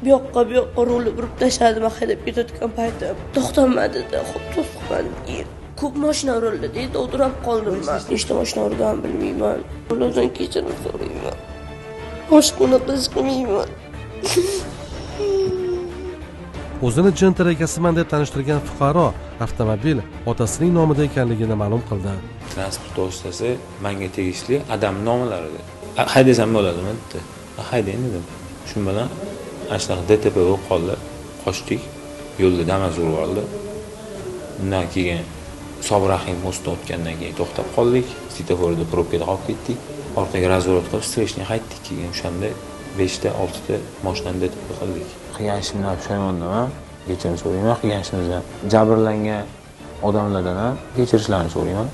bu yoqqa rulni burib tashladi. Men haydab ketayotgan paytim to'xtamadi-da, to'xtamadi. Ko'p mashina urildi deydi, o'tirib qoldim men. Nechta mashina urgan bilmayman. Ulardan kechirim so'rayman. Boshqani qiz qilmayman. O'zini jin tirakasiman deb tanishtirgan fuqaro avtomobil otasining nomida ekanligini ma'lum qildi. Transport vositasi menga tegishli adam nomlarida. Haydasam bo'ladimi dedi. Haydayin dedim. Shu bilan ashtaqa DTP bo'lib qoldi. Qochdik. Yo'lda Damas urib oldi. Undan keyin Sobrahim postda o'tgandan keyin to'xtab qoldik. Svetoforda probkada qolib ketdik. Orqaga razvorot qilib streshni qaytdik. Keyin o'shanda 5 ta 6 ta mashinani DTP qildik. Qilgan ishimdan pushaymonman. Kechirim so'rayman. Qilgan ishimizdan jabrlangan odamlardan ham kechirishlarini so'rayman.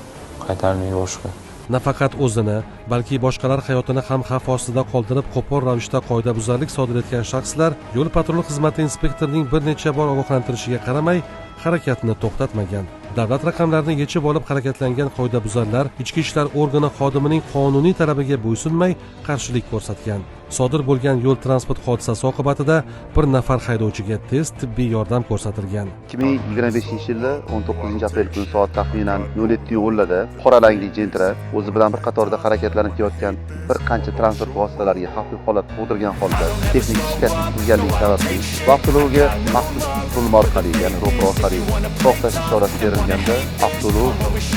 Qaytarmay boshqa. Nafaqat o'zini, balki boshqalar hayotini ham xavf ostida qoldirib, qo'pol ravishda qoidabuzarlik sodir etgan shaxslar yo'l-patrul xizmati inspektorining bir necha bor ogohlantirishiga qaramay harakatni to'xtatmagan. Davlat raqamlarini yechib olib harakatlangan qoidabuzarlar ichki ishlar organi xodimining qonuniy talabiga bo'ysunmay qarshilik ko'rsatgan. Sodir bo'lgan yo'l transport hodisasi oqibatida bir nafar haydovchiga tez tibbiy yordam ko'rsatilgan. 2025-yilda 19-aprel kuni soat taxminan 07:10da qora rangli Gentra o'zi bilan bir qatorda harakatlanib kelayotgan bir qancha transport vositalariga xavfli holat tug'dirgan holda texnik shikast yetkazganligi sababli avtoulovga maxsus qurilma orqali, ya'ni ro'par orqali to'xtash ishorasi berilganda avtoulov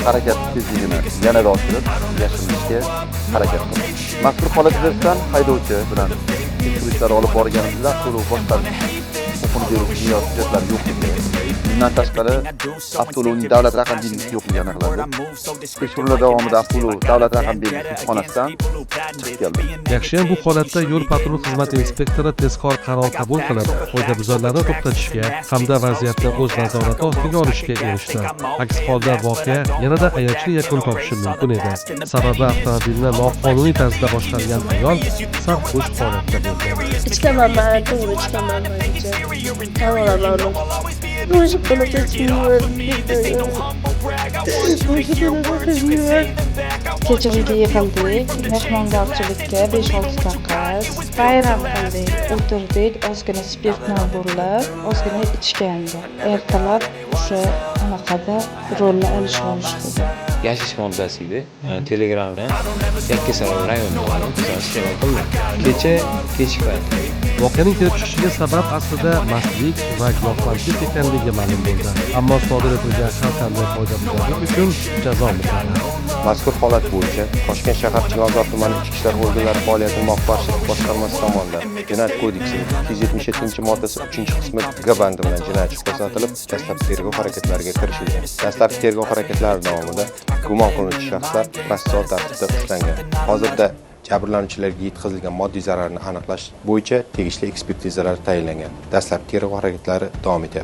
harakat tezligini yanada oshirib yashirinishga harakat qildi. Mazkur holat yuzasidan haydovchi bilan tekshirishlar olib borganimizda avtoulov boshqarish huquqini beruvchi hujjatlari yo'q edi. Bundan tashqari avtoulovning davlat raqam belgisi yo'qligi aniqlandi. Tekshiruvlar davomida avtoulov davlat raqam belgisi xonasidan chiqib keldi. Yaxshiyam bu holatda yo'l patrul xizmati inspektori tezkor qaror qabul qilib, qoidabuzarlarni to'xtatishga hamda vaziyatni o'z nazorati ostiga olishga erishdi. Aks holda voqea yanada ayanchli yakun topishi mumkin edi. Sababi avtomobilni noqonuniy tarzda boshqargan ayol sarxush holatda bo'lgan. Ichkaman, to'g'ri ichkaman. Kechirimga yig'ildik, mehmondorchilikka 5-6 daqiqa bayram qildik, o'tirdik, ozgina spirtni burlab, ozgina ichgandi. Ertalab o'sha anaqada rolni olishdi. Yashash moddasi edi. Telegramdan Yakkasaroy rayonidan iste'mol qildim. Kechki payt. Voqeaning kelib chiqishiga sabab aslida mastlik va giyohvandlik ekanligi ma'lum bo'ldi. Ammo sodir etilgan har qanday qoidabuzarlik uchun jazo muqarrar. Mazkur holat bo'yicha Toshkent shahar Chilonzor tumani ichki ishlar organlari faoliyatini muvofiqlashtirish boshqarmasi tomonidan Jinoyat kodeksining 277-moddasi 3-qismi G bandi bilan jinoyat ishi qo'zg'atilib, dastlabki tergov harakatlariga kirishilgan. Dastlabki tergov harakatlari davomida gumon qilinuvchi shaxslar protsessual tartibda ushlangan. Hozirda jabrlanuvchilarga yetkazilgan moddiy zararni aniqlash bo'yicha tegishli ekspertizalar tayinlangan. Dastlabki tergov harakatlari davom etyapti.